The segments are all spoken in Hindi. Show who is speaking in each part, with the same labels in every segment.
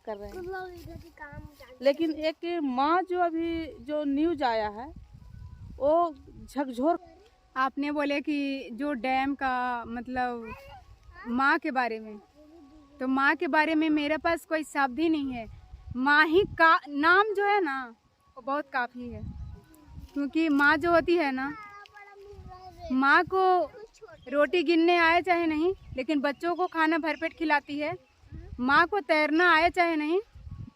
Speaker 1: कर रहे हैं। लेकिन एक माँ जो अभी जो न्यूज आया है वो झकझोर।
Speaker 2: आपने बोले कि जो डैम का मतलब माँ के बारे में, तो माँ के बारे में मेरे पास कोई शब्द ही नहीं है। माँ ही का नाम जो है ना वो बहुत काफ़ी है, क्योंकि माँ जो होती है ना, माँ को रोटी गिनने आए चाहे नहीं, लेकिन बच्चों को खाना भरपेट खिलाती है। माँ को तैरना आए चाहे नहीं,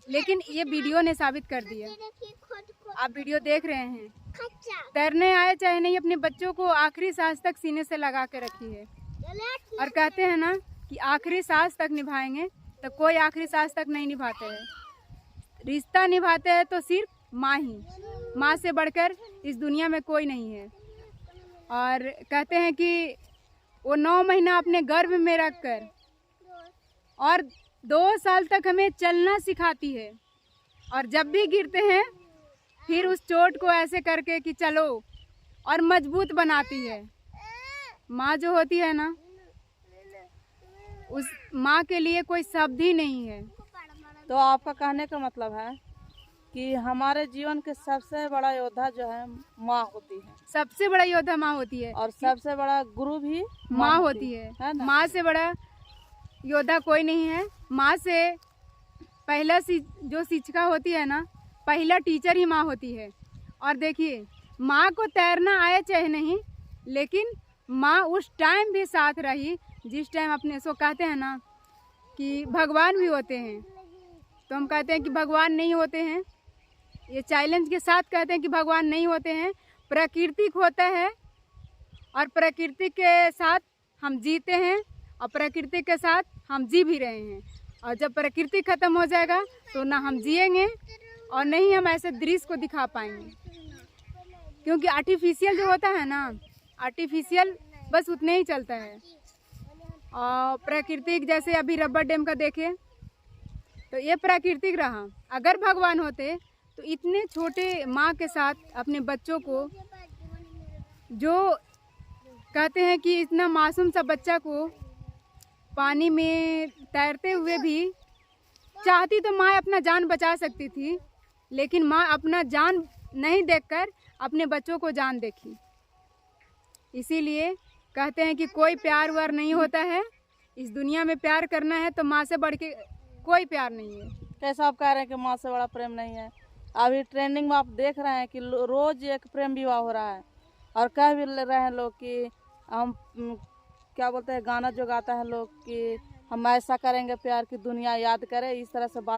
Speaker 2: लेकिन ये वीडियो ने साबित कर दिया। आप वीडियो देख रहे हैं, तैरने आए चाहे नहीं, अपने बच्चों को आखिरी सांस तक सीने से लगा के रखी है। और कहते हैं ना कि आखिरी सांस तक निभाएंगे, तो कोई आखिरी सांस तक नहीं निभाते हैं। रिश्ता निभाते हैं तो सिर्फ माँ ही, माँ से बढ़कर इस दुनिया में कोई नहीं है। और कहते हैं कि वो 9 महीना अपने गर्भ में रखकर और 2 साल तक हमें चलना सिखाती है, और जब भी गिरते हैं फिर उस चोट को ऐसे करके कि चलो, और मजबूत बनाती है। माँ जो होती है ना, उस माँ के लिए कोई शब्द ही नहीं है।
Speaker 1: तो आपका कहने का मतलब है कि हमारे जीवन के सबसे बड़ा योद्धा जो है माँ होती है।
Speaker 2: सबसे बड़ा योद्धा माँ होती है,
Speaker 1: और सबसे बड़ा गुरु भी
Speaker 2: माँ होती है ना? माँ से बड़ा योद्धा कोई नहीं है। माँ से पहला जो शिक्षिका होती है ना, पहला टीचर ही माँ होती है। और देखिए, माँ को तैरना आए चाहे नहीं, लेकिन माँ उस टाइम भी साथ रही जिस टाइम अपने सो कहते हैं ना कि भगवान भी होते हैं, तो हम कहते हैं कि भगवान नहीं होते हैं। ये चैलेंज के साथ कहते हैं कि भगवान नहीं होते हैं, प्राकृतिक होता है, और प्रकृति के साथ हम जीते हैं, और प्रकृति के साथ हम जी भी रहे हैं। और जब प्रकृति खत्म हो जाएगा तो ना हम जिएंगे और नहीं हम ऐसे दृश्य को दिखा पाएंगे, क्योंकि आर्टिफिशियल जो होता है ना, आर्टिफिशियल बस उतने ही चलता है। और प्राकृतिक जैसे अभी रबर डैम का देखें, तो ये प्राकृतिक रहा। अगर भगवान होते तो इतने छोटे माँ के साथ अपने बच्चों को, जो कहते हैं कि इतना मासूम सा बच्चा को पानी में तैरते हुए भी चाहती तो माँ अपना जान बचा सकती थी, लेकिन माँ अपना जान नहीं देखकर अपने बच्चों को जान देखी। इसीलिए कहते हैं कि कोई प्यार व्यार नहीं होता है इस दुनिया में। प्यार करना है तो माँ से बढ़ के कोई प्यार नहीं है।
Speaker 1: कैसा आप कह रहे हैं कि माँ से बड़ा प्रेम नहीं है? अभी ट्रेंडिंग में आप देख रहे हैं कि रोज एक प्रेम विवाह हो रहा है, और कह भी रहे हैं लोग कि हम क्या बोलते हैं, गाना जो गाता है लोग कि हम ऐसा करेंगे प्यार की दुनिया याद करे, इस तरह से बात